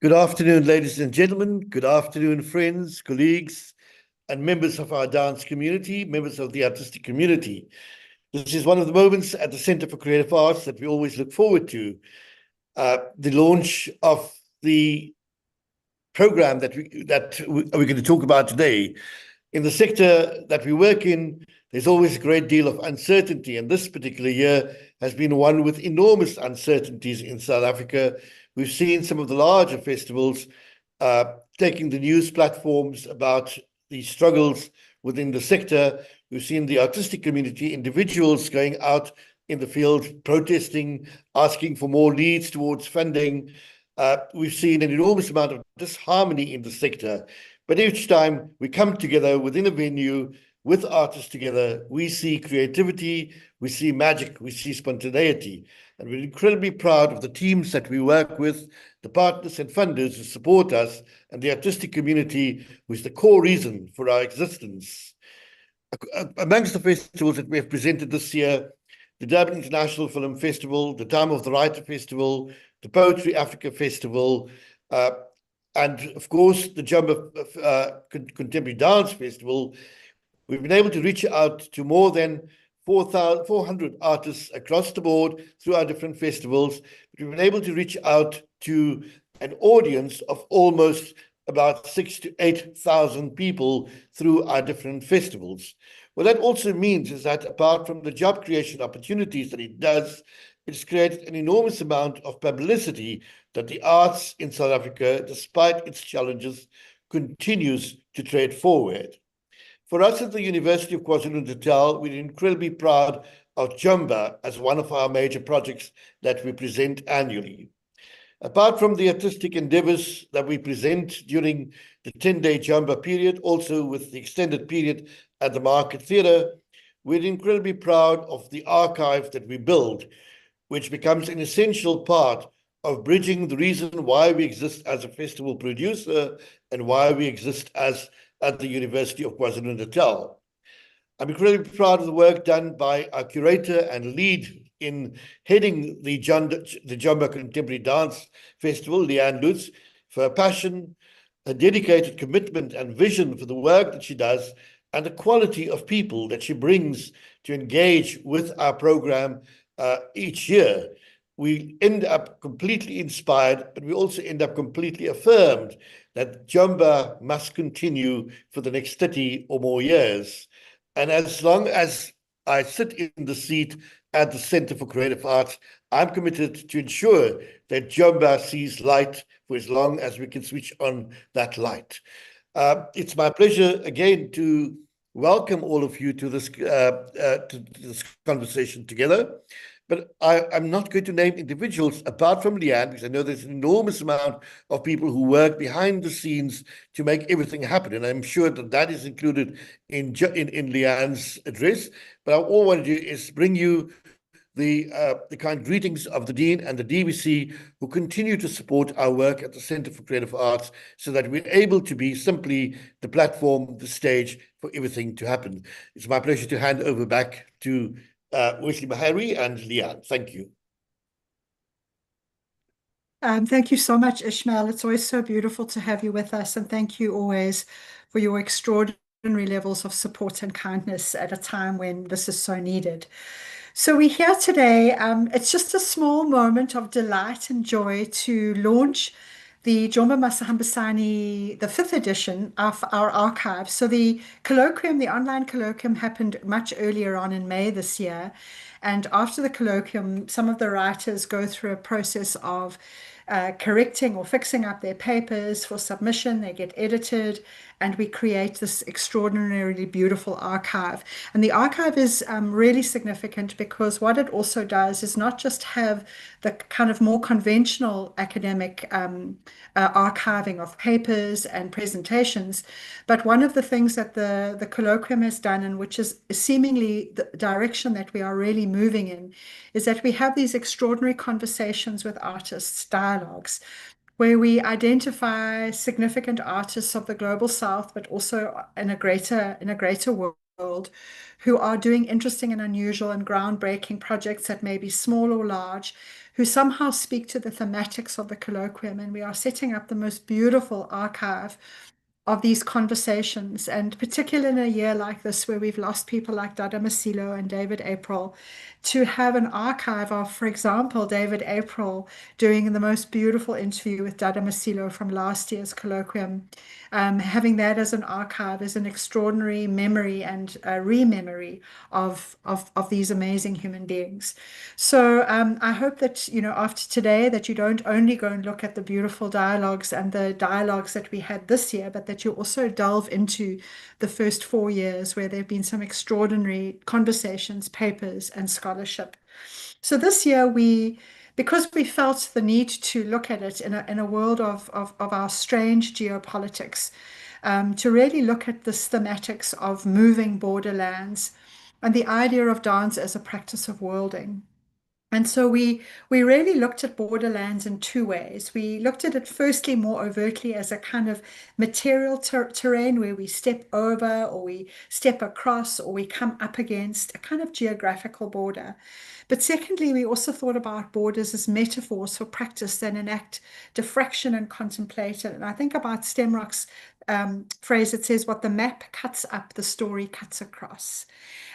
Good afternoon, ladies and gentlemen. Good afternoon, friends, colleagues, and members of our dance community, members of the artistic community. This is one of the moments at the Center for Creative Arts that we always look forward to. The launch of the program that we're going to talk about today. In the sector that we work in, there's always a great deal of uncertainty, and this particular year has been one with enormous uncertainties in South Africa. We've seen some of the larger festivals taking the news platforms about the struggles within the sector. We've seen the artistic community, individuals going out in the field, protesting, asking for more leads towards funding. We've seen an enormous amount of disharmony in the sector. But each time we come together within a venue with artists together, we see creativity, we see magic, we see spontaneity. And we're incredibly proud of the teams that we work with, the partners and funders who support us, and the artistic community, who is the core reason for our existence. Amongst the festivals that we have presented this year, the Durban International Film Festival, the Time of the Writer Festival, the Poetry Africa Festival, and of course, the Jomba Contemporary Dance Festival. We've been able to reach out to more than 400 artists across the board through our different festivals. We've been able to reach out to an audience of almost about 6,000 to 8,000 people through our different festivals. What that also means is that apart from the job creation opportunities that it does, it's created an enormous amount of publicity that the arts in South Africa, despite its challenges, continues to trade forward. For us at the University of KwaZulu-Natal, we're incredibly proud of Jomba as one of our major projects that we present annually. Apart from the artistic endeavors that we present during the 10-day Jomba period, also with the extended period at the Market Theatre, we're incredibly proud of the archive that we build, which becomes an essential part of bridging the reason why we exist as a festival producer and why we exist at the University of KwaZulu-Natal. I'm incredibly proud of the work done by our curator and lead in heading the Jomba Contemporary Dance Festival, Leanne Lutz, for her passion, her dedicated commitment and vision for the work that she does, and the quality of people that she brings to engage with our program each year. We end up completely inspired, but we also end up completely affirmed that Jomba must continue for the next 30 or more years. And as long as I sit in the seat at the Center for Creative Arts, I'm committed to ensure that Jomba sees light for as long as we can switch on that light. It's my pleasure again to welcome all of you to this conversation together. But I'm not going to name individuals apart from Leanne, because I know there's an enormous amount of people who work behind the scenes to make everything happen. And I'm sure that that is included in Leanne's address. But all I want to do is bring you the kind greetings of the Dean and the DVC, who continue to support our work at the Center for Creative Arts, so that we're able to be simply the platform, the stage for everything to happen. It's my pleasure to hand over back to Wesley Mahari and Leanne. Thank you. Thank you so much, Ishmael. It's always so beautiful to have you with us, and thank you always for your extraordinary levels of support and kindness at a time when this is so needed. So we're here today. It's just a small moment of delight and joy to launch the Jomba MASIHAMBISANE, the 5th edition of our archive. So the colloquium, the online colloquium, happened much earlier on in May this year. And after the colloquium, some of the writers go through a process of correcting or fixing up their papers for submission. They get edited, and we create this extraordinarily beautiful archive. And the archive is really significant, because what it also does is not just have the kind of more conventional academic archiving of papers and presentations, but one of the things that the colloquium has done, and which is seemingly the direction that we are really moving in, is that we have these extraordinary conversations with artists, dialogues, where we identify significant artists of the global south, but also in a greater world, who are doing interesting and unusual and groundbreaking projects that may be small or large, who somehow speak to the thematics of the colloquium. And we are setting up the most beautiful archive of these conversations, and particularly in a year like this where we've lost people like Dada Masilo and David April, to have an archive of, for example, David April doing the most beautiful interview with Dada Masilo from last year's colloquium. Having that as an archive is an extraordinary memory and rememory of these amazing human beings. So I hope that, after today, that you don't only go and look at the beautiful dialogues and the dialogues that we had this year, but that you also delve into the first 4 years where there have been some extraordinary conversations, papers, and scholarship. So this year because we felt the need to look at it in a world of our strange geopolitics, to really look at the thematics of moving borderlands and the idea of dance as a practice of worlding. And so we really looked at borderlands in 2 ways. We looked at it firstly more overtly as a kind of material terrain where we step over or we step across or we come up against a kind of geographical border. But secondly, we also thought about borders as metaphors for practice that enact diffraction and contemplation. And I think about Stemrock's phrase that says, what the map cuts up, the story cuts across.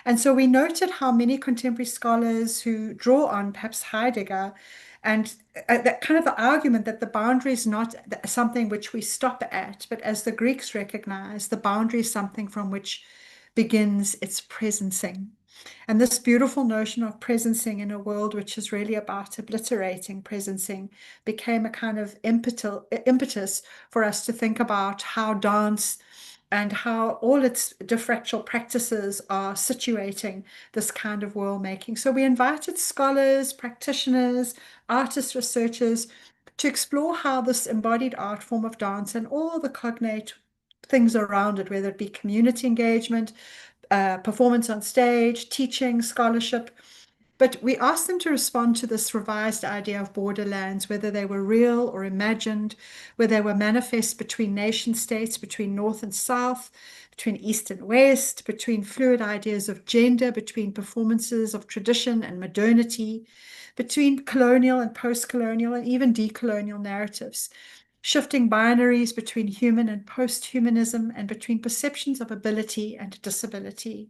And so we noted how many contemporary scholars who draw on perhaps Heidegger and that kind of the argument that the boundary is not something which we stop at, but as the Greeks recognize, the boundary is something from which begins its presencing. And this beautiful notion of presencing in a world which is really about obliterating presencing became a kind of impetus for us to think about how dance and how all its differential practices are situating this kind of world making. So we invited scholars, practitioners, artists, researchers to explore how this embodied art form of dance and all the cognate things around it, whether it be community engagement, performance on stage, teaching, scholarship. But we asked them to respond to this revised idea of borderlands, whether they were real or imagined, whether they were manifest between nation states, between North and South, between East and West, between fluid ideas of gender, between performances of tradition and modernity, between colonial and post-colonial and even decolonial narratives, shifting binaries between human and post-humanism, and between perceptions of ability and disability.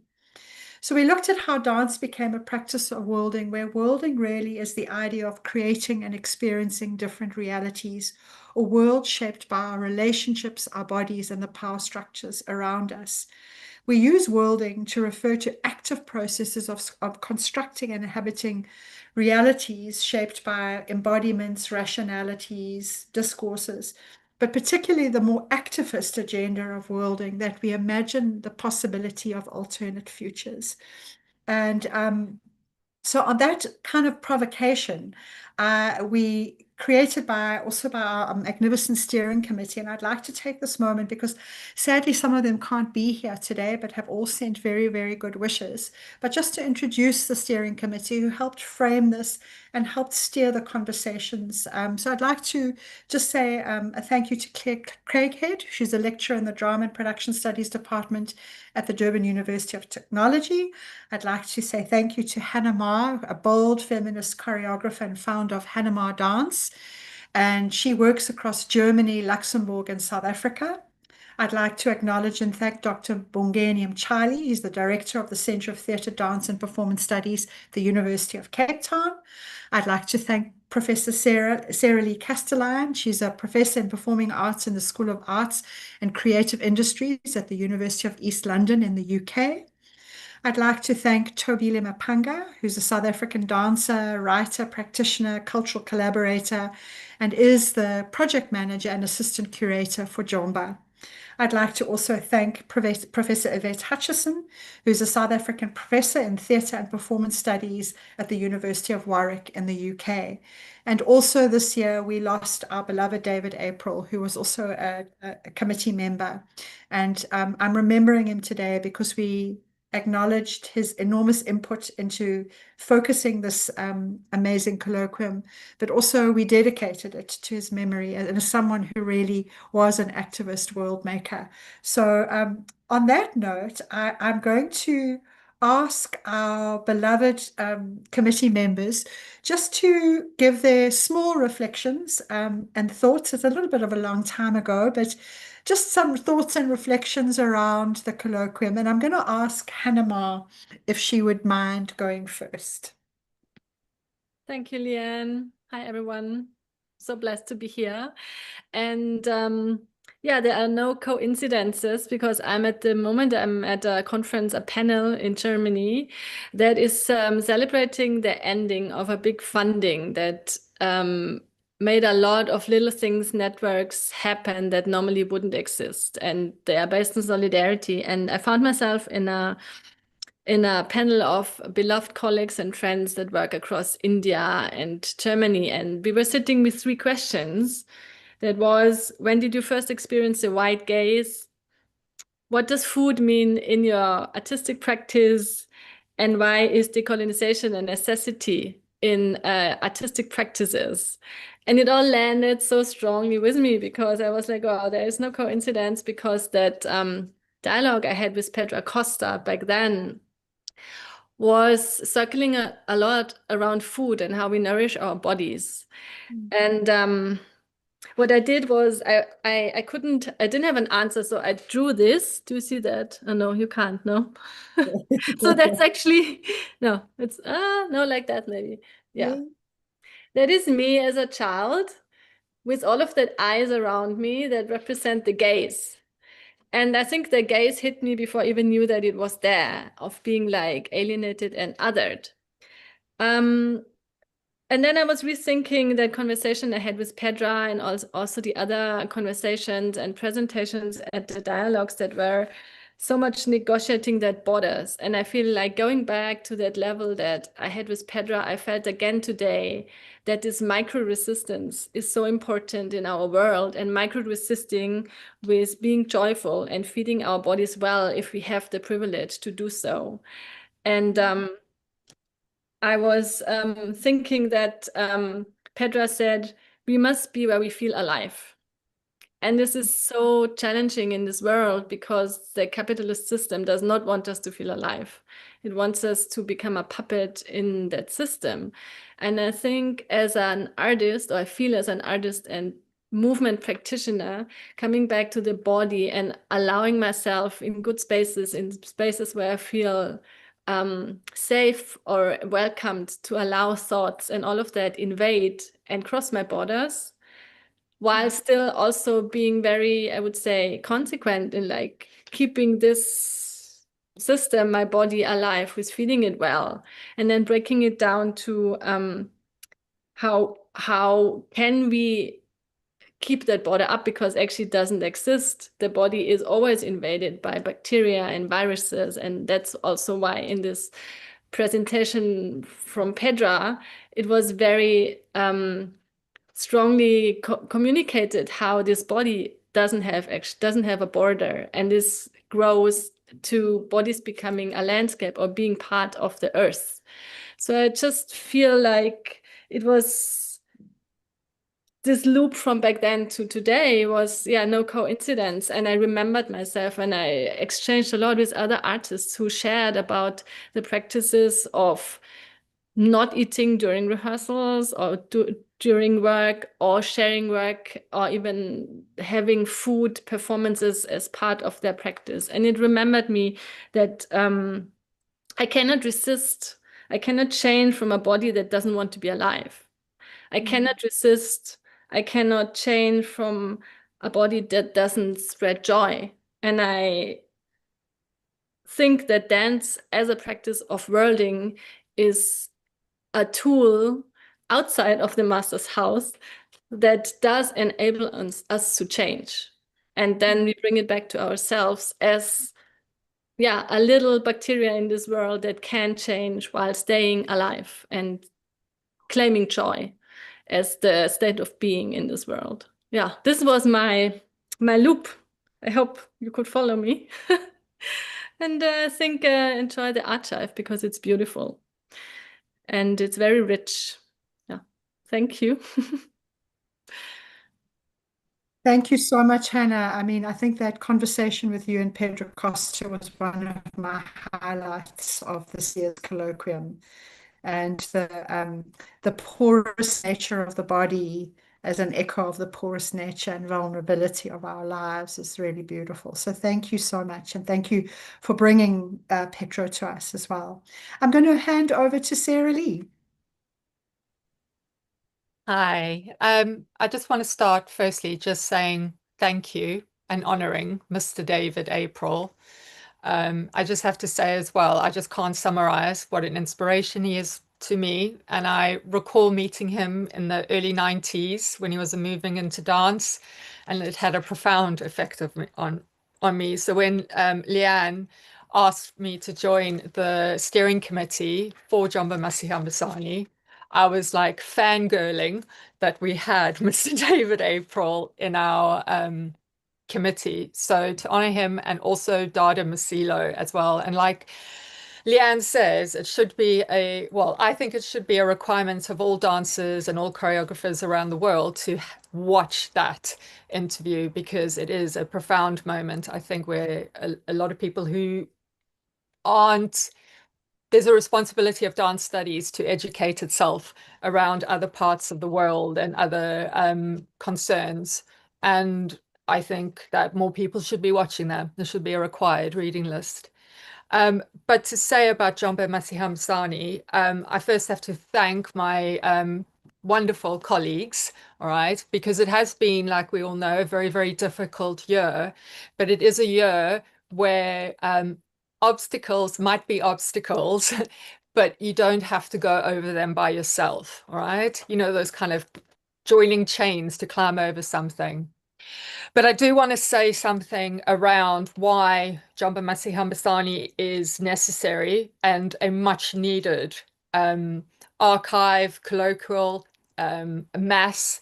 So we looked at how dance became a practice of worlding, where worlding really is the idea of creating and experiencing different realities, a world shaped by our relationships, our bodies, and the power structures around us. We use worlding to refer to active processes of constructing and inhabiting realities shaped by embodiments, rationalities, discourses, but particularly the more activist agenda of worlding, that we imagine the possibility of alternate futures. And so on that kind of provocation, we created also by our magnificent steering committee, and I'd like to take this moment because sadly some of them can't be here today, but have all sent very, very good wishes. But just to introduce the steering committee who helped frame this and helped steer the conversations. So I'd like to just say a thank you to Claire Craighead. She's a lecturer in the Drama and Production Studies Department at the Durban University of Technology. I'd like to say thank you to Hannah Ma, a bold feminist choreographer and founder of Hannah Ma Dance. And she works across Germany, Luxembourg, and South Africa. I'd like to acknowledge and thank Dr. Bongeni Mchali. He's the director of the Center of Theatre, Dance and Performance Studies at the University of Cape Town. I'd like to thank Professor Sarah Lee Castelline. She's a professor in performing arts in the School of Arts and Creative Industries at the University of East London in the UK. I'd like to thank Tobile Mapanga, who's a South African dancer, writer, practitioner, cultural collaborator, and is the project manager and assistant curator for Jomba. I'd like to also thank Professor Yvette Hutchison, who's a South African professor in theatre and performance studies at the University of Warwick in the UK. And also this year, we lost our beloved David April, who was also a committee member. And I'm remembering him today because we acknowledged his enormous input into focusing this amazing colloquium, but also we dedicated it to his memory and as someone who really was an activist world maker. So on that note, I'm going to ask our beloved committee members just to give their small reflections and thoughts. It's a little bit of a long time ago, but just some thoughts and reflections around the colloquium. And I'm going to ask Hannah if she would mind going first. Thank you, Leanne. Hi, everyone. So blessed to be here. And yeah, there are no coincidences because I'm at a conference, a panel in Germany that is celebrating the ending of a big funding that made a lot of little things, networks happen that normally wouldn't exist. And they are based on solidarity. And I found myself in a panel of beloved colleagues and friends that work across India and Germany. And we were sitting with three questions. That was, when did you first experience the white gaze? What does food mean in your artistic practice? And why is decolonization a necessity in artistic practices? And it all landed so strongly with me because I was like, oh, there is no coincidence, because that dialogue I had with Petra Costa back then was circling a lot around food and how we nourish our bodies. And what I did was I didn't have an answer, so I drew this. Do you see that? Oh no, you can't, no. So that's actually no, it's no, like that maybe. Yeah. That is me as a child with all of that eyes around me that represent the gaze. And I think the gaze hit me before I even knew that it was there, of being like alienated and othered. And then I was rethinking that conversation I had with Pedra and also the other conversations and presentations at the dialogues that were so much negotiating that borders. And I feel like going back to that level that I had with Pedra, I felt again today that this micro-resistance is so important in our world, and micro-resisting with being joyful and feeding our bodies well if we have the privilege to do so. And I was thinking that Pedra said, we must be where we feel alive. And this is so challenging in this world because the capitalist system does not want us to feel alive. It wants us to become a puppet in that system. And I think as an artist, or I feel as an artist and movement practitioner, coming back to the body and allowing myself in good spaces, in spaces where I feel safe or welcomed, to allow thoughts and all of that invade and cross my borders, while still also being very, I would say, consequent in like keeping this system, my body, alive with feeding it well, and then breaking it down to how can we keep that border up, because actually it doesn't exist. The body is always invaded by bacteria and viruses. And that's also why in this presentation from Pedra, it was very strongly communicated how this body doesn't have a border, and this grows to bodies becoming a landscape or being part of the earth. So I just feel like it was this loop from back then to today was, yeah, no coincidence. And I remembered myself, and I exchanged a lot with other artists who shared about the practices of not eating during rehearsals or during work, or sharing work, or even having food performances as part of their practice. And it remembered me that I cannot resist. I cannot change from a body that doesn't want to be alive. I cannot resist. I cannot change from a body that doesn't spread joy. And I think that dance as a practice of worlding is a tool outside of the master's house that does enable us to change. And then we bring it back to ourselves as, yeah, a little bacteria in this world that can change while staying alive and claiming joy as the state of being in this world. Yeah, this was my loop. I hope you could follow me. And I think enjoy the archive because it's beautiful and it's very rich. Yeah, thank you. Thank you so much, Hannah. I mean, I think that conversation with you and Pedro Costa was one of my highlights of this year's colloquium. And the porous nature of the body as an echo of the porous nature and vulnerability of our lives is really beautiful. So thank you so much. And thank you for bringing Pedro to us as well. I'm going to hand over to Sarah Lee. Hi. I just want to start firstly just saying thank you and honoring Mr. David April. I just have to say as well, I just can't summarize what an inspiration he is to me. And I recall meeting him in the early 90s when he was moving into dance, and it had a profound effect on me. So when Leanne asked me to join the steering committee for Jomba MASIHAMBISANE, I was like fangirling that we had Mr. David April in our committee. So to honor him, and also Dada Masilo as well. And like Leanne says, it should be I think it should be a requirement of all dancers and all choreographers around the world to watch that interview, because it is a profound moment. I think where a lot of people who aren't, there's a responsibility of dance studies to educate itself around other parts of the world and other concerns. And I think that more people should be watching them. There should be a required reading list. But to say about Jomba MASIHAMBISANE, I first have to thank my wonderful colleagues, all right, because it has been, like we all know, a very, very difficult year. But it is a year where obstacles might be obstacles, but you don't have to go over them by yourself, all right? You know, those kind of joining chains to climb over something. But I do want to say something around why Jomba MASIHAMBISANE is necessary and a much needed archive, colloquial, mass,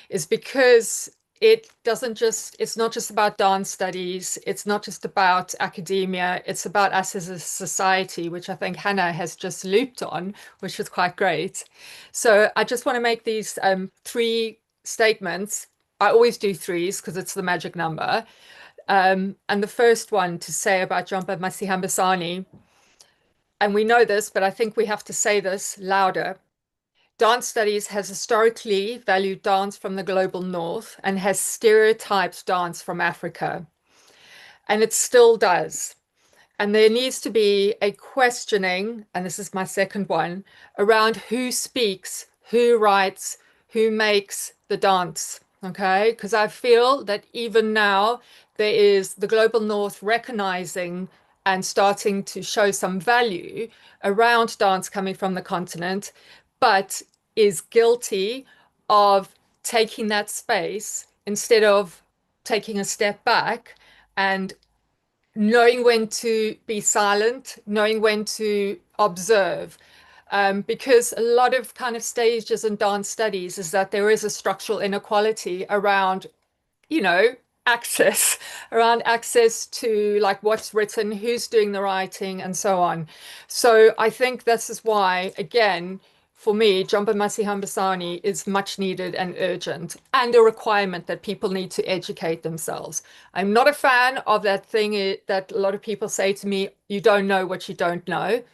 is because it's not just about dance studies, it's not just about academia, it's about us as a society, which I think Hannah has just looped on, which is quite great. So I just want to make these three statements. I always do threes because it's the magic number. And the first one to say about Jomba MASIHAMBISANE, and we know this, but I think we have to say this louder. Dance studies has historically valued dance from the global north and has stereotyped dance from Africa. And it still does. And there needs to be a questioning, and this is my second one, around who speaks, who writes, who makes the dance. Okay, because I feel that even now there is the global north recognizing and starting to show some value around dance coming from the continent, but is guilty of taking that space instead of taking a step back and knowing when to be silent, knowing when to observe. Because a lot of kind of stages in dance studies is that there is a structural inequality around, you know, access, around access to like what's written, who's doing the writing, and so on. So I think this is why, again, for me, Jomba MASIHAMBISANE is much needed and urgent, and a requirement that people need to educate themselves. I'm not a fan of that thing that a lot of people say to me, you don't know what you don't know.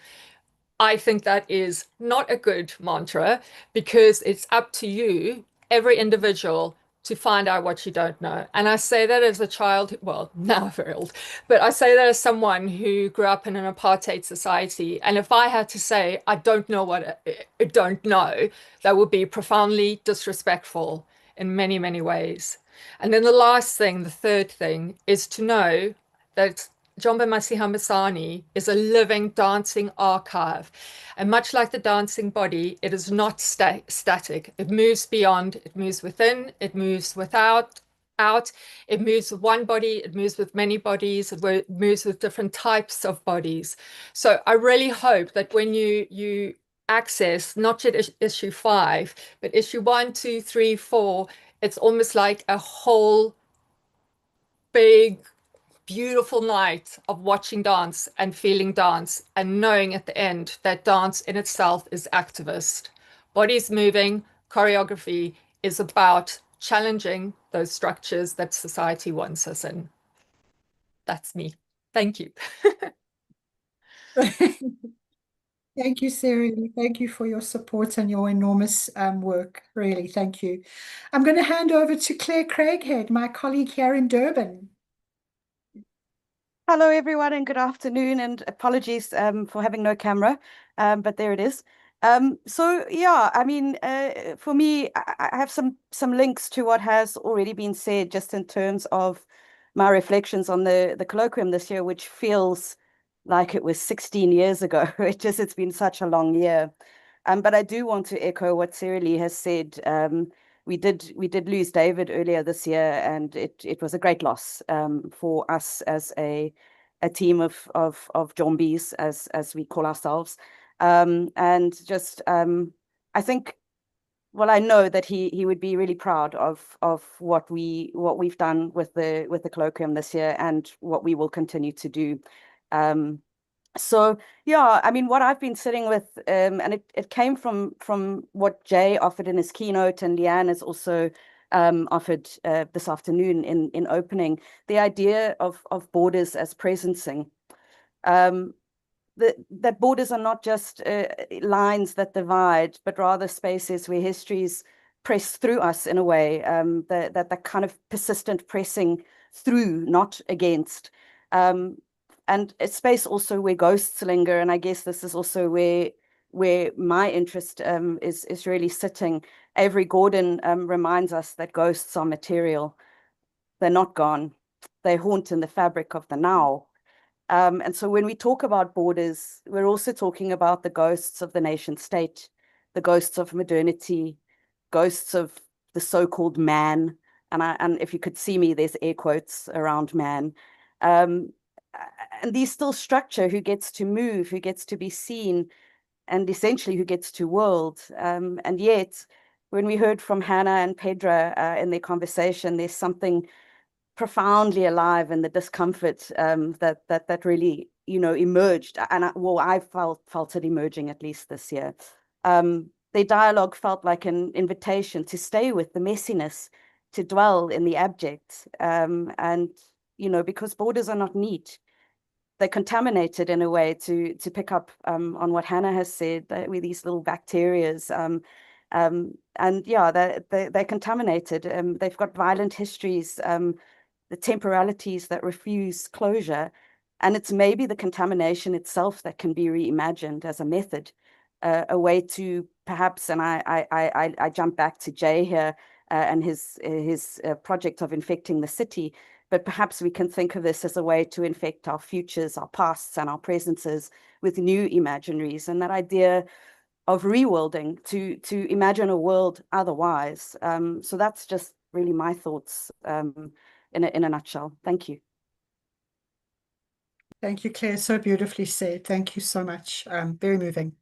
I think that is not a good mantra, because it's up to you, every individual, to find out what you don't know. And I say that as a child, well, now very old, but I say that as someone who grew up in an apartheid society. And if I had to say, I don't know what I don't know, that would be profoundly disrespectful in many, many ways. And then the last thing, the third thing, is to know that Jomba MASIHAMBISANE is a living dancing archive. And much like the dancing body, it is not static. It moves beyond, it moves within, it moves without, out. It moves with one body, it moves with many bodies, it moves with different types of bodies. So I really hope that when you access not just issue 5, but issue 1, 2, 3, 4, it's almost like a whole big beautiful night of watching dance and feeling dance and knowing at the end that dance in itself is activist. Bodies moving, choreography is about challenging those structures that society wants us in. That's me. Thank you. Thank you, Sarah. Thank you for your support and your enormous work. Really, thank you. I'm going to hand over to Claire Craighead, my colleague here in Durban. Hello, everyone, and good afternoon. And apologies for having no camera, but there it is. So yeah, I mean, for me, I have some links to what has already been said, just in terms of my reflections on the colloquium this year, which feels like it was 16 years ago. It's been such a long year. But I do want to echo what Sarah Lee has said. We did lose David earlier this year, and it was a great loss for us as a team of Jombies, as we call ourselves. And just I think, well, I know that he would be really proud of what we've done with the colloquium this year, and what we will continue to do. So yeah, I mean, what I've been sitting with, and it came from what Jay offered in his keynote, and Leanne has also offered this afternoon in opening, the idea of borders as presencing. That borders are not just lines that divide, but rather spaces where histories press through us in a way, that kind of persistent pressing through, not against. And a space also where ghosts linger, and I guess this is also where my interest is really sitting. Avery Gordon reminds us that ghosts are material. They're not gone. They haunt in the fabric of the now. And so when we talk about borders, we're also talking about the ghosts of the nation state, the ghosts of modernity, ghosts of the so-called man. And if you could see me, there's air quotes around man. And these still structure who gets to move, who gets to be seen, and essentially who gets to world. And yet, when we heard from Hannah and Pedra in their conversation, there's something profoundly alive in the discomfort that really, emerged. And I felt it emerging, at least this year. Their dialogue felt like an invitation to stay with the messiness, to dwell in the abject. And, because borders are not neat, they're contaminated in a way, to pick up on what Hannah has said, with these little bacterias. And yeah, they're contaminated. They've got violent histories, the temporalities that refuse closure. And it's maybe the contamination itself that can be reimagined as a method, a way to perhaps, and I jump back to Jay here and his project of infecting the city, but perhaps we can think of this as a way to infect our futures, our pasts, and our presences with new imaginaries, and that idea of reworlding, to imagine a world otherwise. So that's just really my thoughts in a nutshell. Thank you. Thank you, Claire. So beautifully said. Thank you so much. Very moving.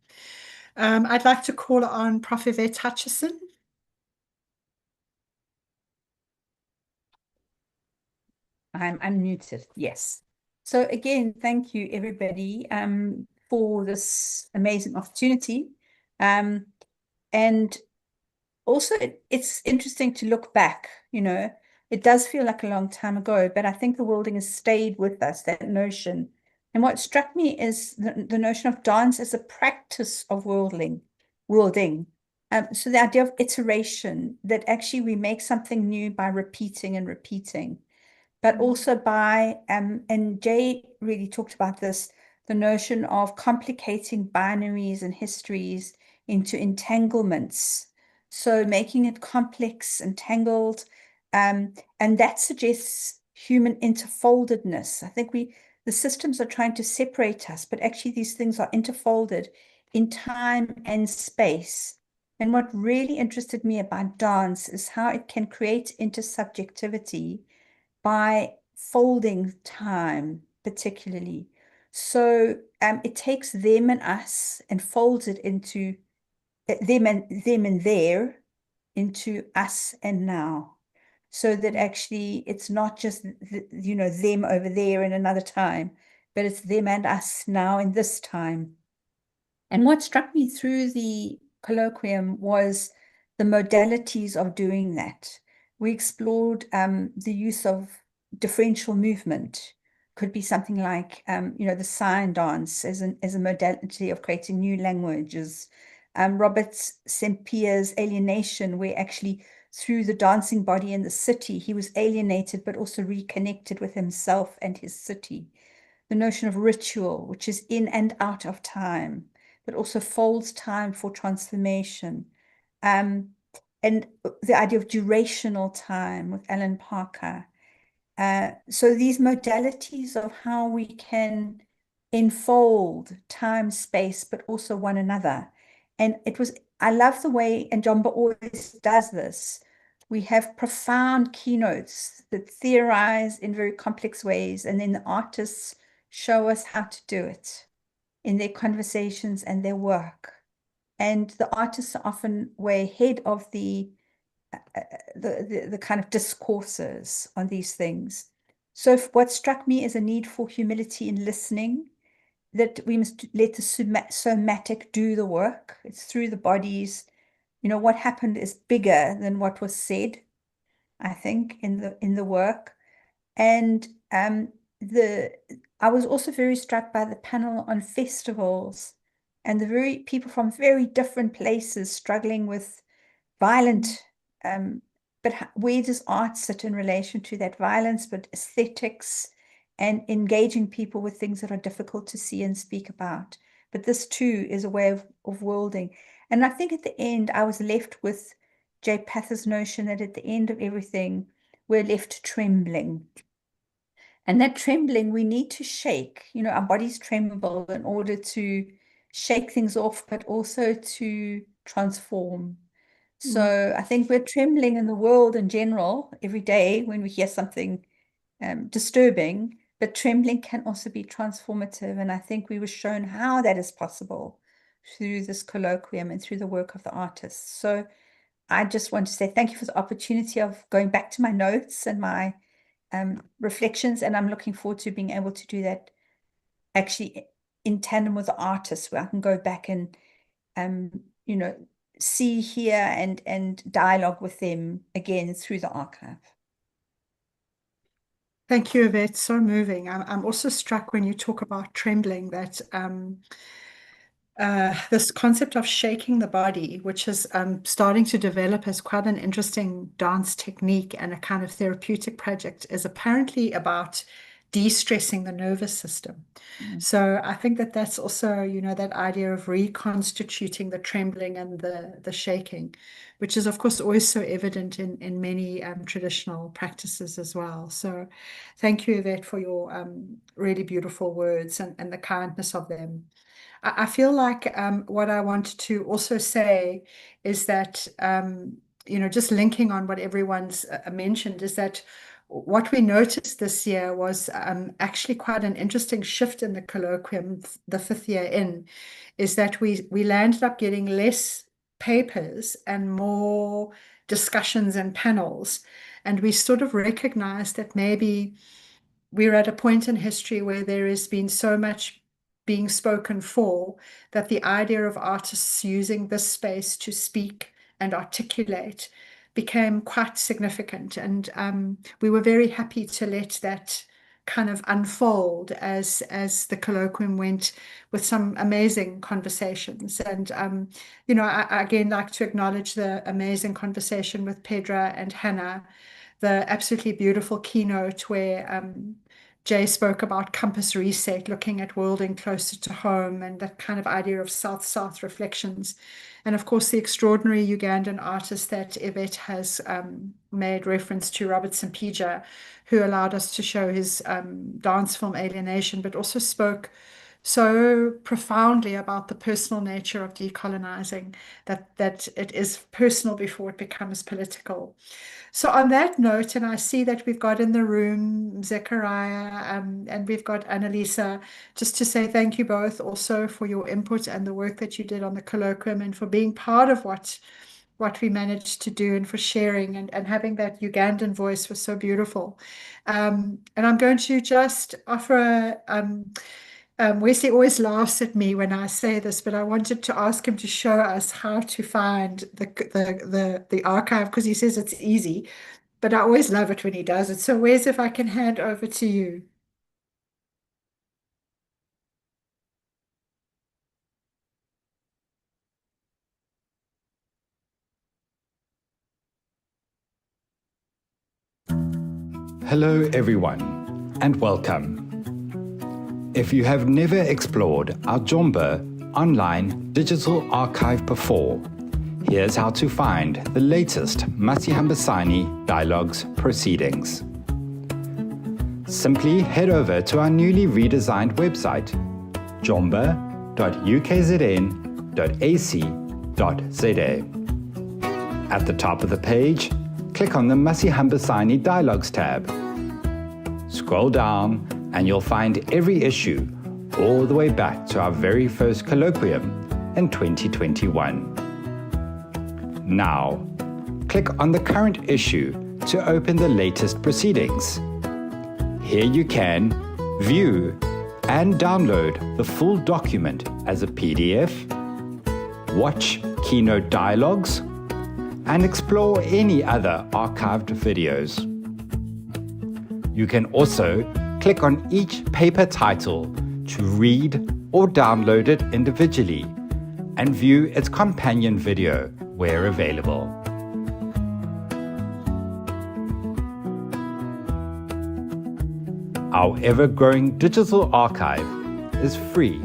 I'd like to call on Prof. Yvette Hutchison. I'm unmuted, yes. So again, thank you everybody for this amazing opportunity. And also it's interesting to look back, it does feel like a long time ago, but I think the worlding has stayed with us, that notion. And what struck me is the notion of dance as a practice of worlding. So the idea of iteration, that actually we make something new by repeating and repeating, but also by, and Jay really talked about this, the notion of complicating binaries and histories into entanglements. So making it complex, entangled, and that suggests human interfoldedness. I think the systems are trying to separate us, but actually these things are interfolded in time and space. And what really interested me about dance is how it can create intersubjectivity by folding time, particularly. So it takes them and us and folds it into them and there, into us and now. So that actually it's not just, them over there in another time, but it's them and us now in this time. And what struck me through the colloquium was the modalities of doing that. we explored the use of differential movement. Could be something like, the sign dance as a modality of creating new languages. Robert Sempier's alienation, where actually through the dancing body in the city, he was alienated, but also reconnected with himself and his city. The notion of ritual, which is in and out of time, but also folds time for transformation. And the idea of durational time with Alan Parker. So these modalities of how we can enfold time, space, but also one another. And I love the way, and Jomba always does this, we have profound keynotes that theorize in very complex ways, and then the artists show us how to do it in their conversations and their work. And the artists are often way ahead of the kind of discourses on these things. So what struck me is a need for humility in listening, that we must let the somatic do the work. It's through the bodies. What happened is bigger than what was said, I think, in the work. And I was also very struck by the panel on festivals and the people from very different places struggling with violent, but where does art sit in relation to that violence, but aesthetics and engaging people with things that are difficult to see and speak about. But this too is a way of worlding. And I think at the end, I was left with Jay Pather's notion that at the end of everything, we're left trembling. And that trembling, we need to shake, our bodies tremble in order to shake things off, but also to transform. So I think we're trembling in the world in general every day when we hear something disturbing, but trembling can also be transformative. And I think we were shown how that is possible through this colloquium and through the work of the artists. So I just want to say thank you for the opportunity of going back to my notes and my reflections. And I'm looking forward to being able to do that actually in tandem with the artists, where I can go back and, see, hear, and dialogue with them again through the archive. Thank you, Yvette. So moving. I'm also struck when you talk about trembling that this concept of shaking the body, which is starting to develop as quite an interesting dance technique and a kind of therapeutic project, is apparently about de-stressing the nervous system. So I think that that's also, that idea of reconstituting the trembling and the shaking, which is of course always so evident in many traditional practices as well. So thank you, Yvette, for your really beautiful words and the kindness of them. I feel like what I wanted to also say is that, just linking on what everyone's mentioned, is that what we noticed this year was actually quite an interesting shift in the colloquium, the 5th year in, is that we landed up getting less papers and more discussions and panels. And we sort of recognized that maybe we're at a point in history where there has been so much being spoken for, that the idea of artists using this space to speak and articulate became quite significant. And we were very happy to let that kind of unfold as the colloquium went, with some amazing conversations. And, I again like to acknowledge the amazing conversation with Pedra and Hannah, the absolutely beautiful keynote where Jay spoke about compass reset, looking at worlding closer to home, and that kind of idea of South-South reflections. And of course, the extraordinary Ugandan artist that Yvette has made reference to, Robert Simpija, who allowed us to show his dance film Alienation, but also spoke so profoundly about the personal nature of decolonizing, that it is personal before it becomes political. So on that note, and I see that we've got in the room Zechariah and we've got Annalisa, just to say thank you both also for your input and the work that you did on the colloquium, and for being part of what we managed to do, and for sharing and having that Ugandan voice was so beautiful. And I'm going to just offer Wesley always laughs at me when I say this, but I wanted to ask him to show us how to find the archive, because he says it's easy. but I always love it when he does it. So Wes, if I can hand over to you. Hello everyone and welcome. If you have never explored our Jomba online digital archive before, here's how to find the latest MASIHAMBISANE Dialogues proceedings. Simply head over to our newly redesigned website, jomba.ukzn.ac.za. At the top of the page, click on the MASIHAMBISANE Dialogues tab. Scroll down and you'll find every issue all the way back to our very first colloquium in 2021. Now, click on the current issue to open the latest proceedings. Here you can view and download the full document as a PDF, watch keynote dialogues, and explore any other archived videos. You can also click on each paper title to read or download it individually and view its companion video where available. Our ever-growing digital archive is free,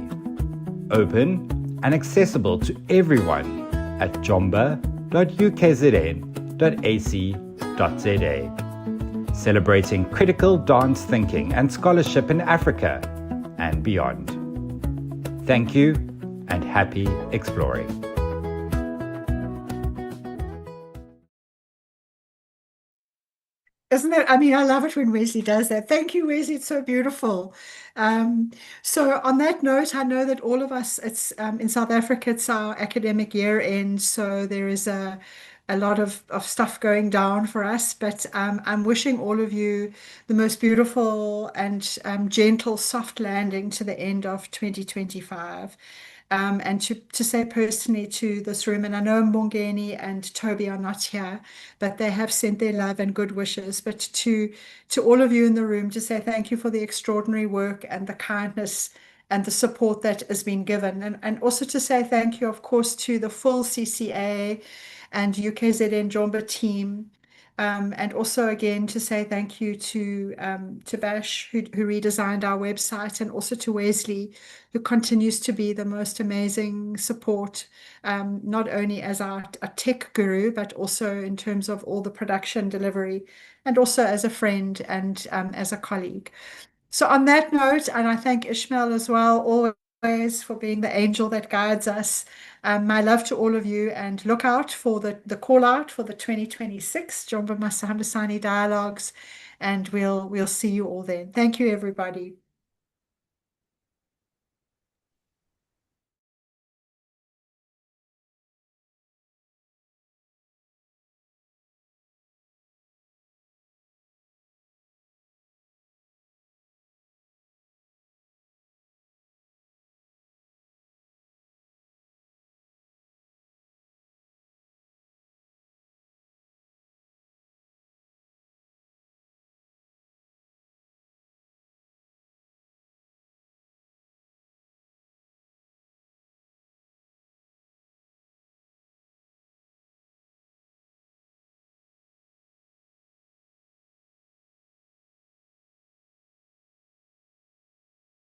open and accessible to everyone at jomba.ukzn.ac.za, celebrating critical dance thinking and scholarship in Africa and beyond. Thank you and happy exploring. Isn't it? I mean, I love it when Wesley does that. Thank you, Wesley. It's so beautiful. So on that note, I know that all of us, it's in South Africa, it's our academic year end, so there is a lot of stuff going down for us. But I'm wishing all of you the most beautiful and gentle, soft landing to the end of 2025. And to say personally to this room, and I know Mongeni and Toby are not here, but they have sent their love and good wishes. But to all of you in the room, to say thank you for the extraordinary work and the kindness and the support that has been given. And also to say thank you, of course, to the full CCA and UKZN Jomba team. And also again to say thank you to Bash who redesigned our website, and also to Wesley who continues to be the most amazing support, not only as a tech guru but also in terms of all the production delivery, and also as a friend and as a colleague. So on that note, and I thank Ishmael as well always for being the angel that guides us. My love to all of you, and look out for the call out for the 2026 Jomba MASIHAMBISANE Dialogues, and we'll see you all then. Thank you, everybody.